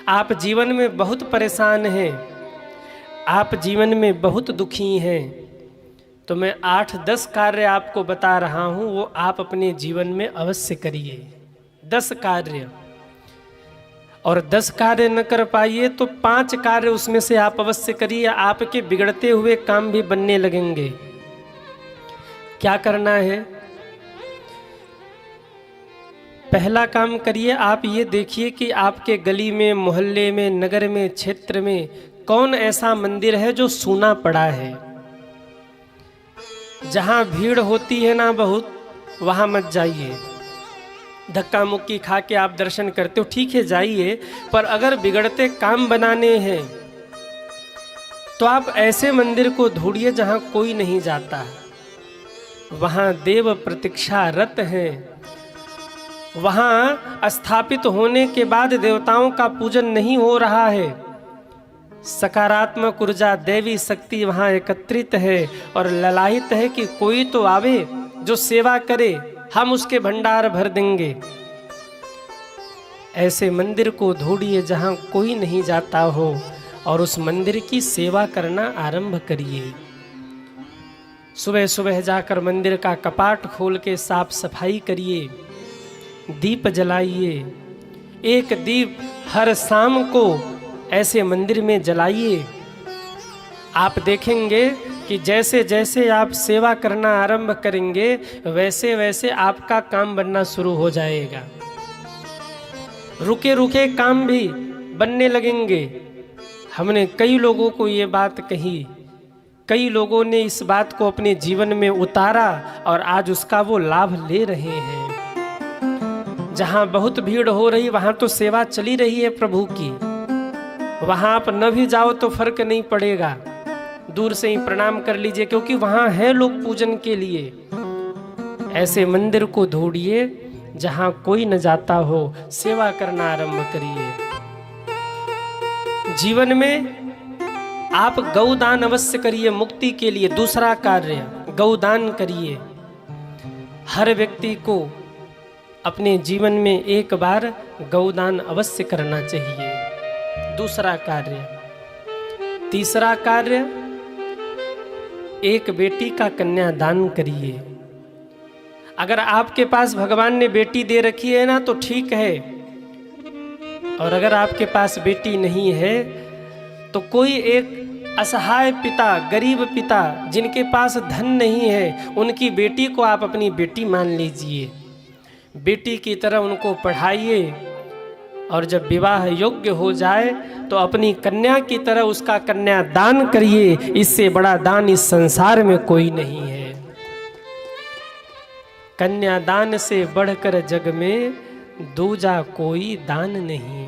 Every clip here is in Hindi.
आप जीवन में बहुत परेशान हैं, आप जीवन में बहुत दुखी हैं, तो मैं 8-10 कार्य आपको बता रहा हूँ, वो आप अपने जीवन में अवश्य करिए। 10 कार्य, और 10 कार्य न कर पाइए तो 5 कार्य उसमें से आप अवश्य करिए। आपके बिगड़ते हुए काम भी बनने लगेंगे। क्या करना है? पहला काम करिए, आप ये देखिए कि आपके गली में, मोहल्ले में, नगर में, क्षेत्र में कौन ऐसा मंदिर है जो सूना पड़ा है। जहाँ भीड़ होती है ना बहुत, वहाँ मत जाइए। धक्का मुक्की खा के आप दर्शन करते हो, ठीक है जाइए, पर अगर बिगड़ते काम बनाने हैं तो आप ऐसे मंदिर को ढूंढिए जहाँ कोई नहीं जाता, वहाँ देव प्रतीक्षारत हैं, वहाँ स्थापित होने के बाद देवताओं का पूजन नहीं हो रहा है, सकारात्मक ऊर्जा, दैवी शक्ति वहाँ एकत्रित है और ललायित है कि कोई तो आवे जो सेवा करे, हम उसके भंडार भर देंगे। ऐसे मंदिर को ढूंढिए जहाँ कोई नहीं जाता हो और उस मंदिर की सेवा करना आरंभ करिए। सुबह सुबह जाकर मंदिर का कपाट खोल के साफ सफाई करिए, दीप जलाइए। एक दीप हर शाम को ऐसे मंदिर में जलाइए। आप देखेंगे कि जैसे जैसे आप सेवा करना आरंभ करेंगे, वैसे वैसे आपका काम बनना शुरू हो जाएगा। रुके रुके काम भी बनने लगेंगे। हमने कई लोगों को ये बात कही, कई लोगों ने इस बात को अपने जीवन में उतारा और आज उसका वो लाभ ले रहे हैं। जहाँ बहुत भीड़ हो रही, वहाँ तो सेवा चली रही है प्रभु की, वहाँ आप न भी जाओ तो फर्क नहीं पड़ेगा, दूर से ही प्रणाम कर लीजिए, क्योंकि वहाँ है लोग पूजन के लिए। ऐसे मंदिर को ढूंढिए जहाँ कोई न जाता हो, सेवा करना आरंभ करिए। जीवन में आप गौदान अवश्य करिए मुक्ति के लिए। दूसरा कार्य, गौदान करिए। हर व्यक्ति को अपने जीवन में एक बार गौदान अवश्य करना चाहिए। दूसरा कार्य। तीसरा कार्य, एक बेटी का कन्यादान करिए। अगर आपके पास भगवान ने बेटी दे रखी है ना तो ठीक है, और अगर आपके पास बेटी नहीं है तो कोई एक असहाय पिता, गरीब पिता जिनके पास धन नहीं है, उनकी बेटी को आप अपनी बेटी मान लीजिए। बेटी की तरह उनको पढ़ाइए और जब विवाह योग्य हो जाए तो अपनी कन्या की तरह उसका कन्यादान करिए। इससे बड़ा दान इस संसार में कोई नहीं है। कन्यादान से बढ़कर जग में दूजा कोई दान नहीं।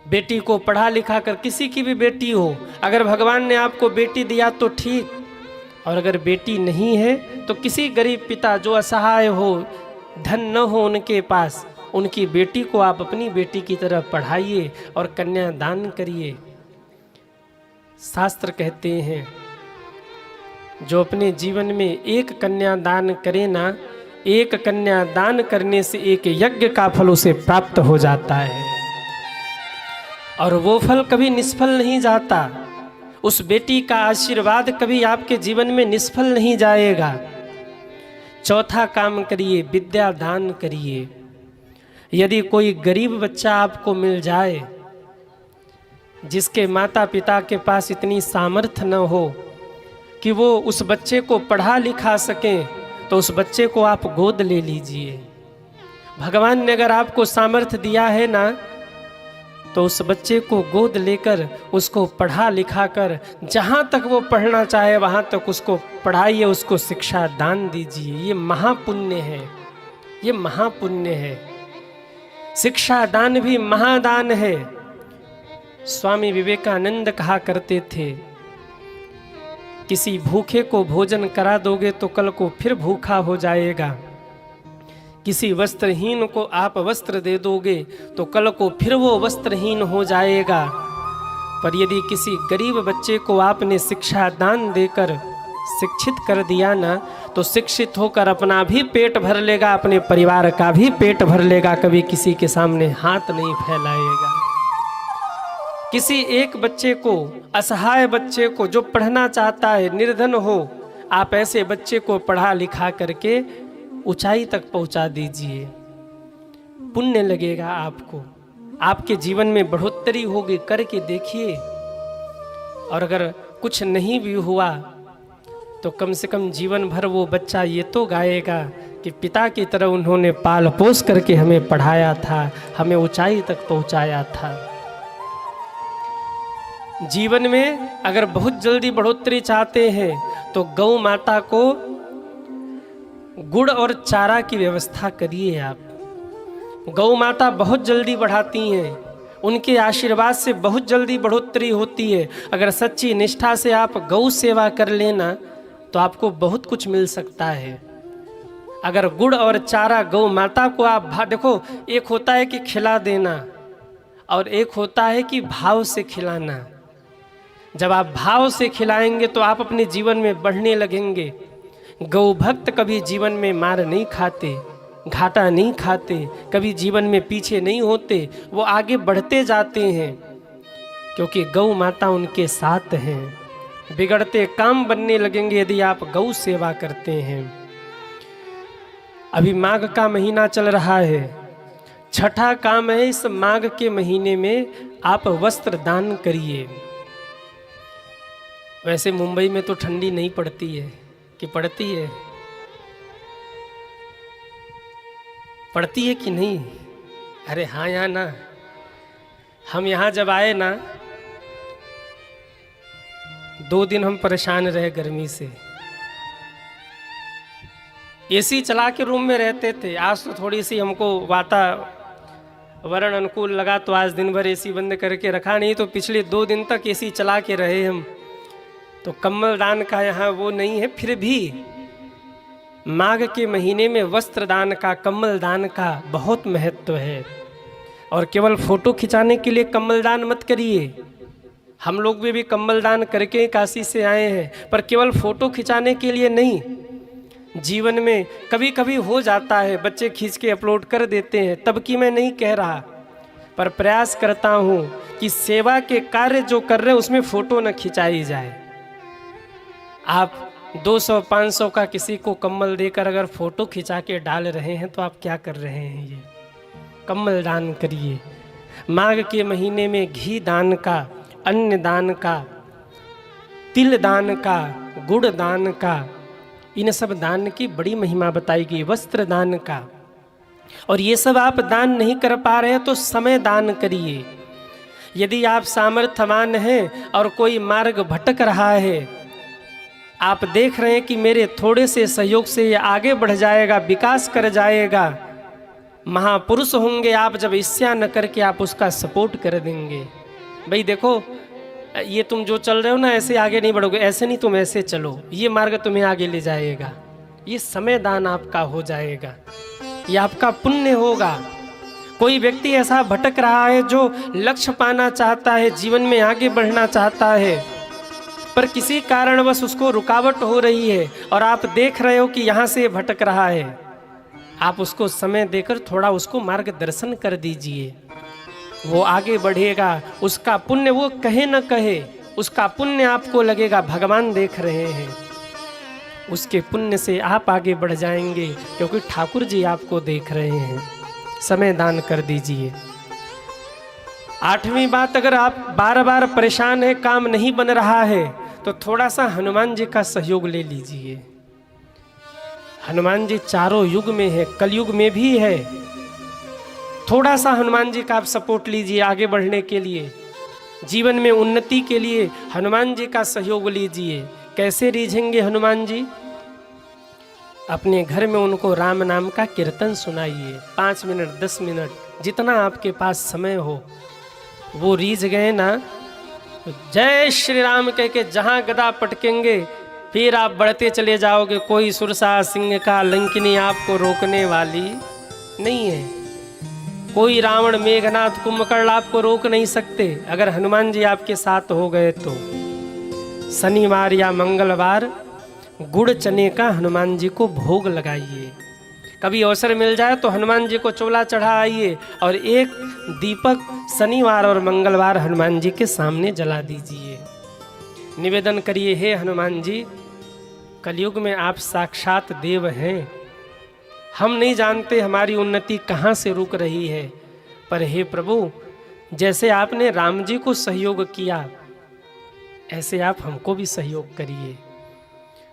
बेटी को पढ़ा लिखा कर, किसी की भी बेटी हो, अगर भगवान ने आपको बेटी दिया तो ठीक, और अगर बेटी नहीं है तो किसी गरीब पिता जो असहाय हो, धन न हो उनके पास, उनकी बेटी को आप अपनी बेटी की तरह पढ़ाइए और कन्यादान करिए। शास्त्र कहते हैं जो अपने जीवन में एक कन्यादान करे ना, एक कन्यादान करने से एक यज्ञ का फल उसे प्राप्त हो जाता है, और वो फल कभी निष्फल नहीं जाता। उस बेटी का आशीर्वाद कभी आपके जीवन में निष्फल नहीं जाएगा। चौथा काम करिए, विद्या दान करिए। यदि कोई गरीब बच्चा आपको मिल जाए, जिसके माता पिता के पास इतनी सामर्थ्य न हो कि वो उस बच्चे को पढ़ा लिखा सकें, तो उस बच्चे को आप गोद ले लीजिए। भगवान ने अगर आपको सामर्थ्य दिया है ना, तो उस बच्चे को गोद लेकर उसको पढ़ा लिखा कर जहाँ तक वो पढ़ना चाहे वहाँ तक उसको पढ़ाइए, उसको शिक्षा दान दीजिए। ये महापुण्य है, ये महापुण्य है। शिक्षा दान भी महादान है। स्वामी विवेकानंद कहा करते थे, किसी भूखे को भोजन करा दोगे तो कल को फिर भूखा हो जाएगा। किसी वस्त्रहीन को आप वस्त्र दे दोगे तो कल को फिर वो वस्त्रहीन हो जाएगा। पर यदि किसी गरीब बच्चे को आपने शिक्षा दान देकर शिक्षित कर दिया ना, तो शिक्षित होकर अपना भी पेट भर लेगा, अपने परिवार का भी पेट भर लेगा, कभी किसी के सामने हाथ नहीं फैलाएगा। किसी एक बच्चे को, असहाय बच्चे को जो पढ़ना चाहता है, निर्धन हो, आप ऐसे बच्चे को पढ़ा लिखा करके ऊंचाई तक पहुंचा दीजिए। पुण्य लगेगा आपको, आपके जीवन में बढ़ोतरी होगी, करके देखिए। और अगर कुछ नहीं भी हुआ तो कम से कम जीवन भर वो बच्चा ये तो गाएगा कि पिता की तरह उन्होंने पाल पोस करके हमें पढ़ाया था, हमें ऊंचाई तक पहुंचाया था। जीवन में अगर बहुत जल्दी बढ़ोतरी चाहते हैं तो गौ माता को गुड़ और चारा की व्यवस्था करिए। आप, गौ माता बहुत जल्दी बढ़ाती हैं, उनके आशीर्वाद से बहुत जल्दी बढ़ोतरी होती है। अगर सच्ची निष्ठा से आप गौ सेवा कर लेना तो आपको बहुत कुछ मिल सकता है। अगर गुड़ और चारा गौ माता को आप देखो, एक होता है कि खिला देना और एक होता है कि भाव से खिलाना। जब आप भाव से खिलाएंगे तो आप अपने जीवन में बढ़ने लगेंगे। गौ भक्त कभी जीवन में मार नहीं खाते, घाटा नहीं खाते, कभी जीवन में पीछे नहीं होते, वो आगे बढ़ते जाते हैं क्योंकि गौ माता उनके साथ हैं। बिगड़ते काम बनने लगेंगे यदि आप गौ सेवा करते हैं। अभी माघ का महीना चल रहा है, छठा काम है इस माघ के महीने में आप वस्त्र दान करिए। वैसे मुंबई में तो ठंडी नहीं पड़ती है कि पड़ती है? पड़ती है कि नहीं? अरे हाँ, यहाँ ना, हम यहाँ जब आए ना 2 दिन हम परेशान रहे गर्मी से। एसी चला के रूम में रहते थे। आज तो थोड़ी सी हमको वातावरण अनुकूल लगा तो आज दिन भर एसी बंद करके रखा, नहीं तो पिछले 2 दिन तक एसी चला के रहे हम। तो कम्बल दान का यहाँ वो नहीं है, फिर भी माघ के महीने में वस्त्र दान का, कम्बल दान का बहुत महत्व है। और केवल फोटो खिंचाने के लिए कम्बल दान मत करिए। हम लोग भी कम्बल दान करके काशी से आए हैं, पर केवल फोटो खिंचाने के लिए नहीं। जीवन में कभी कभी हो जाता है, बच्चे खींच के अपलोड कर देते हैं, तब की मैं नहीं कह रहा, पर प्रयास करता हूँ कि सेवा के कार्य जो कर रहे हैं उसमें फोटो न खिंचाई जाए। आप 200-500 का किसी को कम्बल देकर अगर फोटो खिंचा के डाल रहे हैं तो आप क्या कर रहे हैं? ये कम्बल दान करिए। माघ के महीने में घी दान का, अन्न दान का, तिल दान का, गुड़ दान का, इन सब दान की बड़ी महिमा बताई गई। वस्त्र दान का, और ये सब आप दान नहीं कर पा रहे हैं तो समय दान करिए। यदि आप सामर्थ्यवान हैं और कोई मार्ग भटक रहा है, आप देख रहे हैं कि मेरे थोड़े से सहयोग से ये आगे बढ़ जाएगा, विकास कर जाएगा, महापुरुष होंगे आप, जब ईर्ष्या न करके आप उसका सपोर्ट कर देंगे। भाई देखो, ये तुम जो चल रहे हो ना, ऐसे आगे नहीं बढ़ोगे, ऐसे नहीं, तुम ऐसे चलो, ये मार्ग तुम्हें आगे ले जाएगा। ये समय दान आपका हो जाएगा, ये आपका पुण्य होगा। कोई व्यक्ति ऐसा भटक रहा है जो लक्ष्य पाना चाहता है, जीवन में आगे बढ़ना चाहता है, पर किसी कारणवश उसको रुकावट हो रही है और आप देख रहे हो कि यहाँ से भटक रहा है, आप उसको समय देकर थोड़ा उसको मार्गदर्शन कर दीजिए। वो आगे बढ़ेगा, उसका पुण्य, वो कहे न कहे, उसका पुण्य आपको लगेगा। भगवान देख रहे हैं, उसके पुण्य से आप आगे बढ़ जाएंगे, क्योंकि ठाकुर जी आपको देख रहे हैं। समय दान कर दीजिए। 8वीं बात, अगर आप बार बार परेशान है, काम नहीं बन रहा है, तो थोड़ा सा हनुमान जी का सहयोग ले लीजिए। हनुमान जी चारों युग में है, कलयुग में भी है। थोड़ा सा हनुमान जी का आप सपोर्ट लीजिए आगे बढ़ने के लिए, जीवन में उन्नति के लिए हनुमान जी का सहयोग लीजिए। कैसे रीझेंगे हनुमान जी? अपने घर में उनको राम नाम का कीर्तन सुनाइए, 5 मिनट 10 मिनट, जितना आपके पास समय हो। वो रीझ गए ना, जय श्री राम कह के जहाँ गदा पटकेंगे, फिर आप बढ़ते चले जाओगे। कोई सुरसा सिंह का लंकिनी आपको रोकने वाली नहीं है। कोई रावण, मेघनाथ, कुंभकर्ण आपको रोक नहीं सकते। अगर हनुमान जी आपके साथ हो गए तो शनिवार या मंगलवार गुड़ चने का हनुमान जी को भोग लगाइए। कभी अवसर मिल जाए तो हनुमान जी को चोला चढ़ा आइए और एक दीपक शनिवार और मंगलवार हनुमान जी के सामने जला दीजिए। निवेदन करिए, हे हनुमान जी, कलयुग में आप साक्षात देव हैं। हम नहीं जानते हमारी उन्नति कहाँ से रुक रही है, पर हे प्रभु, जैसे आपने राम जी को सहयोग किया ऐसे आप हमको भी सहयोग करिए।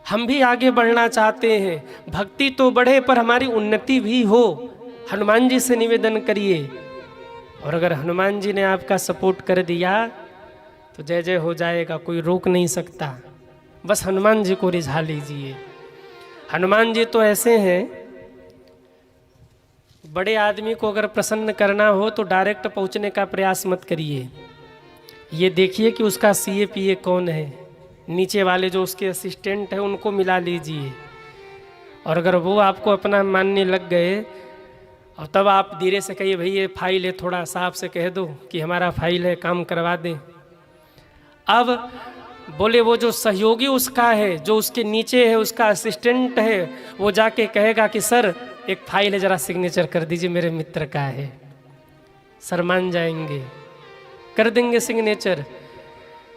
हम भी आगे बढ़ना चाहते हैं, भक्ति तो बढ़े पर हमारी उन्नति भी हो। हनुमान जी से निवेदन करिए, और अगर हनुमान जी ने आपका सपोर्ट कर दिया तो जय जय हो जाएगा, कोई रोक नहीं सकता। बस हनुमान जी को रिझा लीजिए। हनुमान जी तो ऐसे हैं, बड़े आदमी को अगर प्रसन्न करना हो तो डायरेक्ट पहुंचने का प्रयास मत करिए। ये देखिए कि उसका सीए पीए कौन है, नीचे वाले जो उसके असिस्टेंट हैं उनको मिला लीजिए। और अगर वो आपको अपना मानने लग गए और तब आप धीरे से कहिए, भाई ये फाइल है, थोड़ा साहब से कह दो कि हमारा फाइल है, काम करवा दें। अब बोले वो जो सहयोगी उसका है, जो उसके नीचे है, उसका असिस्टेंट है, वो जाके कहेगा कि सर एक फाइल है, ज़रा सिग्नेचर कर दीजिए, मेरे मित्र का है। सर मान जाएंगे, कर देंगे सिग्नेचर।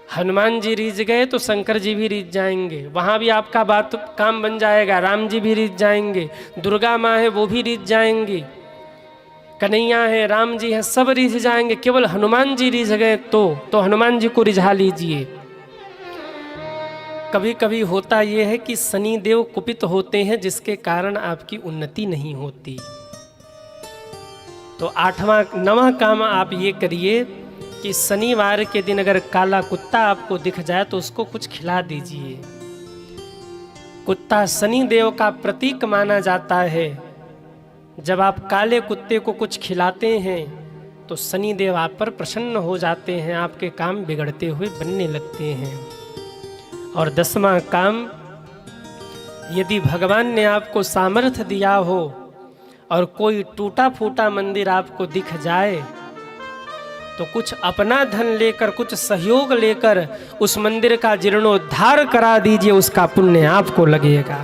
हनुमान जी रीझ गए तो शंकर जी भी रीझ जाएंगे, वहाँ भी आपका बात काम बन जाएगा। राम जी भी रीझ जाएंगे, दुर्गा माँ है वो भी रीझ जाएंगी, कन्हैया है, राम जी है, सब रीझ जाएंगे। केवल हनुमान जी रीझ गए तो हनुमान जी को रिझा लीजिए। कभी कभी होता यह है कि शनि देव कुपित होते हैं, जिसके कारण आपकी उन्नति नहीं होती। तो 9वां काम आप ये करिए कि शनिवार के दिन अगर काला कुत्ता आपको दिख जाए तो उसको कुछ खिला दीजिए। कुत्ता शनि देव का प्रतीक माना जाता है। जब आप काले कुत्ते को कुछ खिलाते हैं तो शनि देव आप पर प्रसन्न हो जाते हैं, आपके काम बिगड़ते हुए बनने लगते हैं। और 10वां काम, यदि भगवान ने आपको सामर्थ्य दिया हो और कोई टूटा फूटा मंदिर आपको दिख जाए तो कुछ अपना धन लेकर, कुछ सहयोग लेकर उस मंदिर का जीर्णोद्धार करा दीजिए, उसका पुण्य आपको लगेगा।